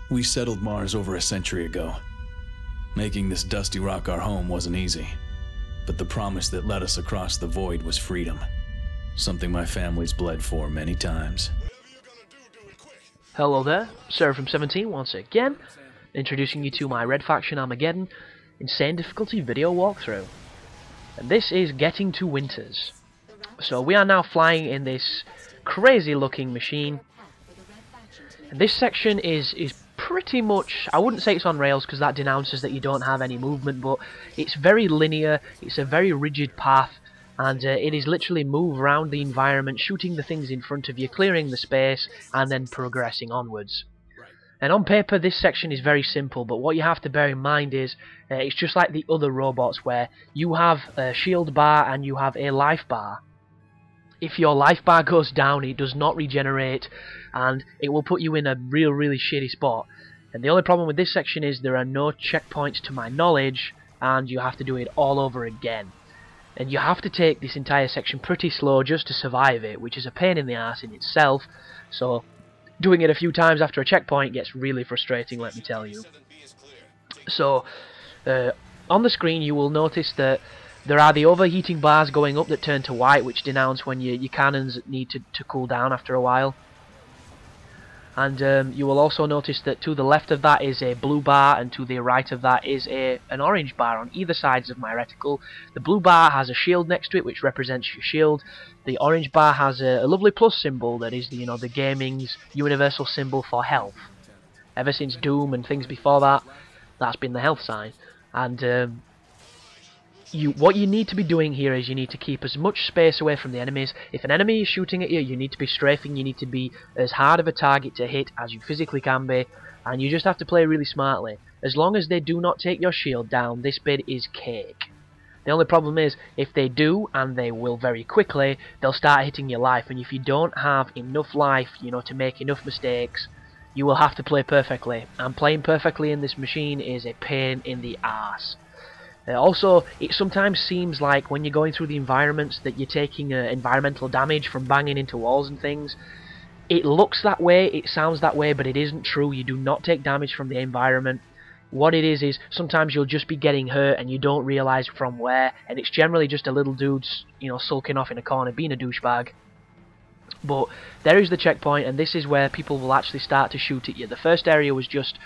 We settled Mars over a century ago. Making this dusty rock our home wasn't easy, but the promise that led us across the void was freedom. Something my family's bled for many times. Hello there, Seraphim17 once again, introducing you to my Red Faction Armageddon Insane Difficulty video walkthrough. And this is Getting to Winters. So we are now flying in this crazy looking machine. And this section is pretty much, I wouldn't say it's on rails because that denounces that you don't have any movement, but it's very linear, it's a very rigid path, and it is literally move around the environment, shooting the things in front of you, clearing the space, and then progressing onwards. And on paper this section is very simple, but what you have to bear in mind is it's just like the other robots where you have a shield bar and you have a life bar. If your life bar goes down, it does not regenerate, and it will put you in a really shitty spot. And the only problem with this section is there are no checkpoints to my knowledge, and you have to do it all over again. And you have to take this entire section pretty slow just to survive it, which is a pain in the ass in itself. So doing it a few times after a checkpoint gets really frustrating, let me tell you. So on the screen you will notice that there are the overheating bars going up that turn to white, which denounce when your cannons need to cool down after a while. And you will also notice that to the left of that is a blue bar, and to the right of that is an orange bar on either sides of my reticle. The blue bar has a shield next to it, which represents your shield. The orange bar has a lovely plus symbol that is the gaming's universal symbol for health. Ever since Doom and things before that, that's been the health sign. And what you need to be doing here is you need to keep as much space away from the enemies. If an enemy is shooting at you, you need to be strafing, you need to be as hard of a target to hit as you physically can be, and you just have to play really smartly. As long as they do not take your shield down, this bit is cake. The only problem is, if they do, and they will very quickly, they'll start hitting your life, and if you don't have enough life, to make enough mistakes, you will have to play perfectly. And playing perfectly in this machine is a pain in the arse. Also, it sometimes seems like when you're going through the environments that you're taking environmental damage from banging into walls and things. It looks that way, it sounds that way, but it isn't true. You do not take damage from the environment. What it is sometimes you'll just be getting hurt and you don't realise from where, and it's generally just a little dude, sulking off in a corner being a douchebag. But there is the checkpoint, and this is where people will actually start to shoot at you. The first area was just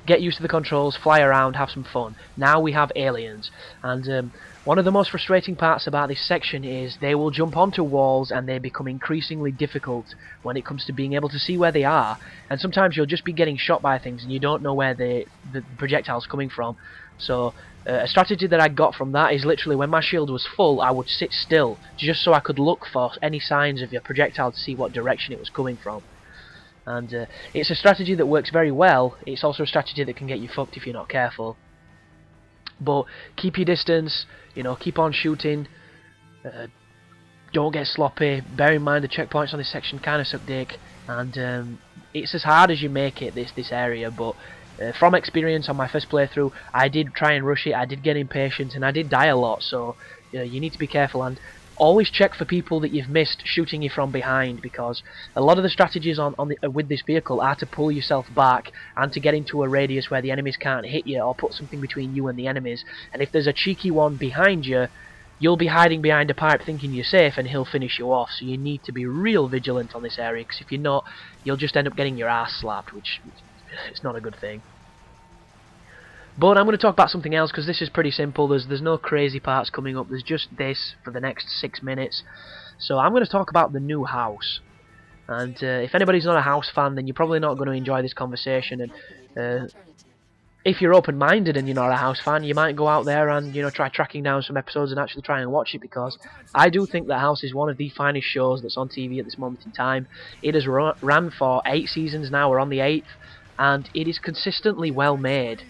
get used to the controls, fly around, have some fun. Now we have aliens, and one of the most frustrating parts about this section is they will jump onto walls and they become increasingly difficult when it comes to being able to see where they are, and sometimes you'll just be getting shot by things and you don't know where the projectile's coming from. So a strategy that I got from that is literally when my shield was full, I would sit still just so I could look for any signs of your projectile to see what direction it was coming from. And it's a strategy that works very well. It's also a strategy that can get you fucked if you're not careful. But keep your distance, keep on shooting. Don't get sloppy. Bear in mind the checkpoints on this section kind of suck dick. And it's as hard as you make it, this area. But from experience on my first playthrough, I did try and rush it. I did get impatient and I did die a lot. So you need to be careful. And always check for people that you've missed shooting you from behind, because a lot of the strategies with this vehicle are to pull yourself back and to get into a radius where the enemies can't hit you or put something between you and the enemies. And if there's a cheeky one behind you, you'll be hiding behind a pipe thinking you're safe and he'll finish you off. So you need to be real vigilant on this area, because if you're not, you'll just end up getting your ass slapped, which is not a good thing. But I'm going to talk about something else, because this is pretty simple. There's no crazy parts coming up. There's just this for the next 6 minutes. So I'm going to talk about the new house. And if anybody's not a house fan, then you're probably not going to enjoy this conversation. And if you're open-minded and you're not a house fan, you might go out there and try tracking down some episodes and actually try and watch it, because I do think that House is one of the finest shows that's on TV at this moment in time. It has ran for 8 seasons now. We're on the 8th, and it is consistently well made.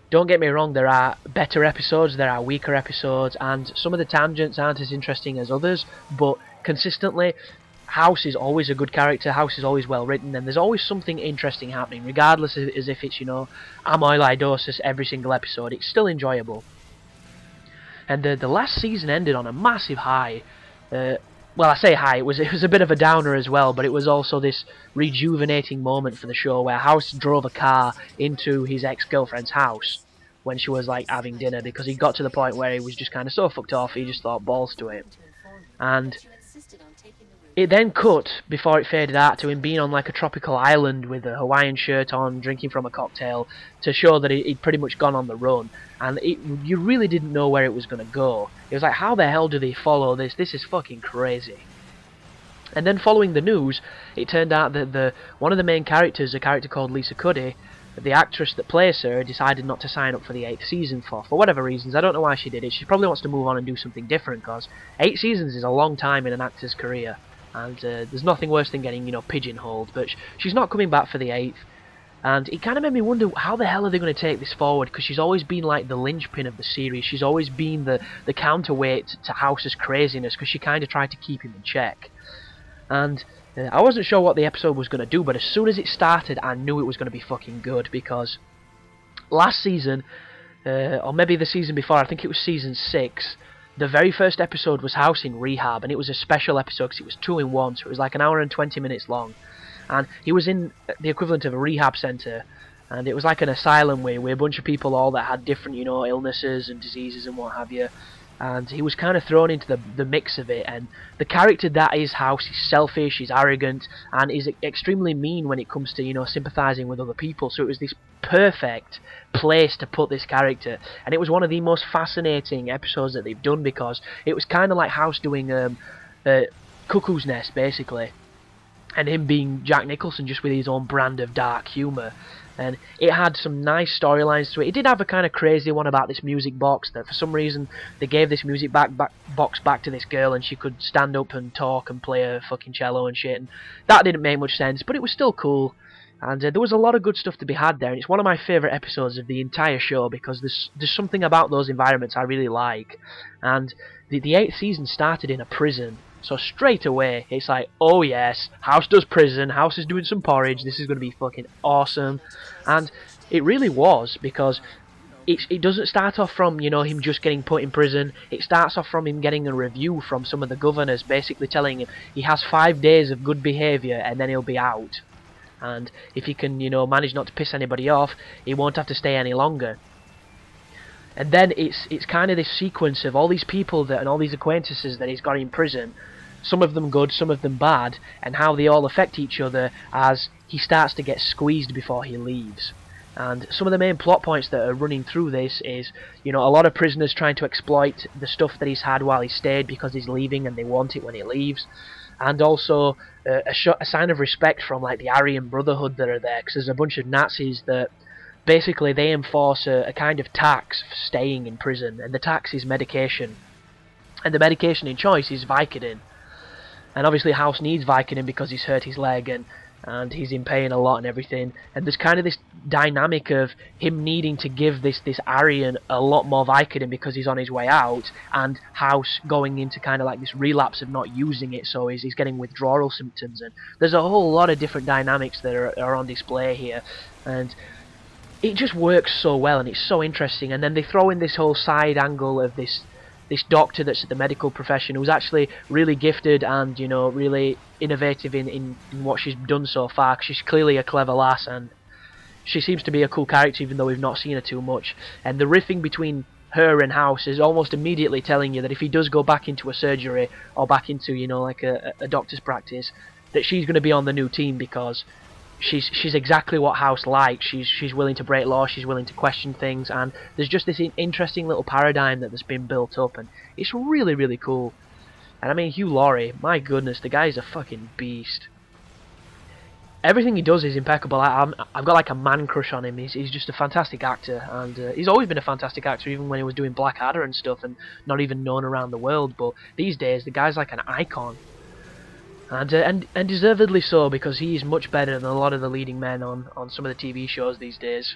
Don't get me wrong, there are better episodes, there are weaker episodes, and some of the tangents aren't as interesting as others, but consistently, House is always a good character, House is always well written, and there's always something interesting happening, regardless of as if it's, amyloidosis every single episode. It's still enjoyable. And the last season ended on a massive high. well, I say high. It was a bit of a downer as well, but it was also this rejuvenating moment for the show where House drove a car into his ex-girlfriend's house when she was like having dinner, because he got to the point where he was just kind of so fucked off he just thought balls to it. And it then cut, before it faded out, to him being on like a tropical island with a Hawaiian shirt on, drinking from a cocktail, to show that he'd pretty much gone on the run. And you really didn't know where it was going to go. It was like, how the hell do they follow this? This is fucking crazy. And then following the news, it turned out that one of the main characters, a character called Lisa Cuddy, the actress that plays her, decided not to sign up for the 8th season for whatever reasons. I don't know why she did it. She probably wants to move on and do something different, because 8 seasons is a long time in an actor's career. And there's nothing worse than getting, pigeonholed. But she's not coming back for the 8th. And it kind of made me wonder, how the hell are they going to take this forward? Because she's always been like the linchpin of the series. She's always been the counterweight to House's craziness, because she kind of tried to keep him in check. And I wasn't sure what the episode was going to do, but as soon as it started, I knew it was going to be fucking good. Because last season, or maybe the season before, I think it was season 6, the very first episode was House in rehab, and it was a special episode because it was 2 in 1, so it was like an hour and 20 minutes long. And he was in the equivalent of a rehab centre, and it was like an asylum with a bunch of people all that had different, illnesses and diseases and what have you. And he was kind of thrown into the mix of it, and the character that is House is selfish, he's arrogant, and is extremely mean when it comes to, sympathising with other people. So it was this perfect place to put this character, and it was one of the most fascinating episodes that they've done, because it was kind of like House doing Cuckoo's Nest, basically, and him being Jack Nicholson, just with his own brand of dark humour. And it had some nice storylines to it. It did have a kind of crazy one about this music box, that for some reason they gave this music box back to this girl, and she could stand up and talk and play a fucking cello and shit, and that didn't make much sense, but it was still cool. And there was a lot of good stuff to be had there, and it's one of my favourite episodes of the entire show, because there's something about those environments I really like. And the 8th season started in a prison, so straight away it's like, oh yes, House does prison, House is doing some porridge, this is going to be fucking awesome. And it really was, because it doesn't start off from, him just getting put in prison. It starts off from him getting a review from some of the governors, basically telling him he has 5 days of good behaviour and then he'll be out. And if he can, manage not to piss anybody off, he won't have to stay any longer. And then it's kind of this sequence of all these people and all these acquaintances that he's got in prison, some of them good, some of them bad, and how they all affect each other as he starts to get squeezed before he leaves. And some of the main plot points that are running through this is, a lot of prisoners trying to exploit the stuff that he's had while he stayed because he's leaving and they want it when he leaves. And also a sign of respect from like the Aryan Brotherhood that are there, because there's a bunch of Nazis that basically they enforce a kind of tax for staying in prison, and the tax is medication. And the medication in choice is Vicodin. And obviously House needs Vicodin because he's hurt his leg and he's in pain a lot and everything. And there's kind of this dynamic of him needing to give this Aryan a lot more Vicodin because he's on his way out, and House going into kind of like this relapse of not using it, so he's getting withdrawal symptoms. And there's a whole lot of different dynamics that are on display here. And it just works so well, and it's so interesting. And then they throw in this whole side angle of this doctor that's at the medical profession, who's actually really gifted and, really innovative in what she's done so far, 'cause she's clearly a clever lass, and she seems to be a cool character even though we've not seen her too much. And the riffing between her and House is almost immediately telling you that if he does go back into a surgery or back into, like a doctor's practice, that she's going to be on the new team, because she's exactly what House likes. She's willing to break law, she's willing to question things, and there's just this interesting little paradigm that's been built up, and it's really, really cool. And I mean, Hugh Laurie, my goodness, the guy's a fucking beast. Everything he does is impeccable. I've got like a man crush on him. He's just a fantastic actor, and he's always been a fantastic actor, even when he was doing Blackadder and stuff, and not even known around the world. But these days, the guy's like an icon. And deservedly so, because he is much better than a lot of the leading men on some of the TV shows these days.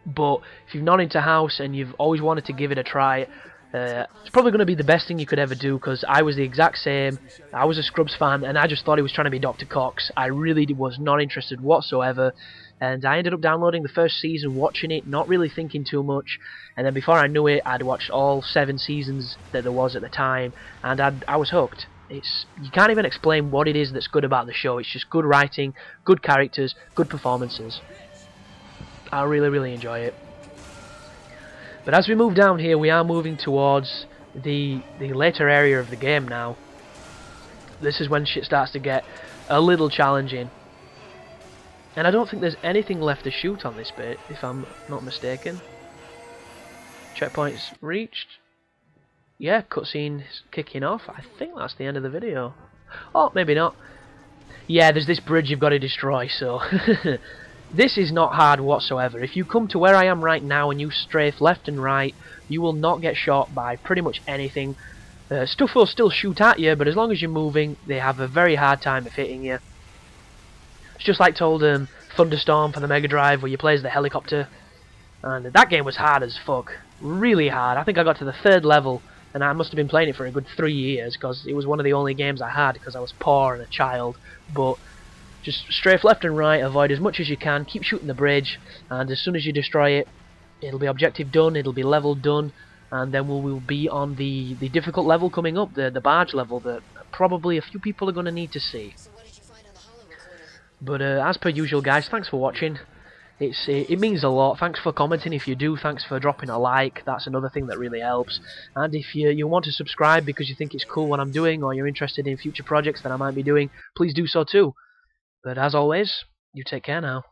But if you're not into House and you've always wanted to give it a try, it's probably going to be the best thing you could ever do, because I was the exact same. I was a Scrubs fan, and I just thought he was trying to be Dr. Cox. I really was not interested whatsoever, and I ended up downloading the first season, watching it, not really thinking too much, and then before I knew it, I'd watched all 7 seasons that there was at the time, and I was hooked. You can't even explain what it is that's good about the show. It's just good writing, good characters, good performances. I really enjoy it. But as we move down here, we are moving towards the later area of the game now. This is when shit starts to get a little challenging. And I don't think there's anything left to shoot on this bit, if I'm not mistaken. Checkpoints reached. Yeah, cutscene's kicking off. I think that's the end of the video. Oh, maybe not. Yeah, there's this bridge you've got to destroy, so... This is not hard whatsoever. If you come to where I am right now and you strafe left and right, you will not get shot by pretty much anything. Stuff will still shoot at you, but as long as you're moving, they have a very hard time of hitting you. It's just like Thunderstorm for the Mega Drive, where you play as the helicopter. And that game was hard as fuck. Really hard. I think I got to the 3rd level, and I must have been playing it for a good 3 years, because it was one of the only games I had, because I was poor and a child. But just strafe left and right, avoid as much as you can, keep shooting the bridge, and as soon as you destroy it, it'll be objective done, it'll be level done, and then we'll be on the difficult level coming up, the barge level that probably a few people are going to need to see. But as per usual, guys, thanks for watching. It means a lot. Thanks for commenting if you do. Thanks for dropping a like. That's another thing that really helps. And if you want to subscribe because you think it's cool what I'm doing, or you're interested in future projects that I might be doing, please do so too. But as always, you take care now.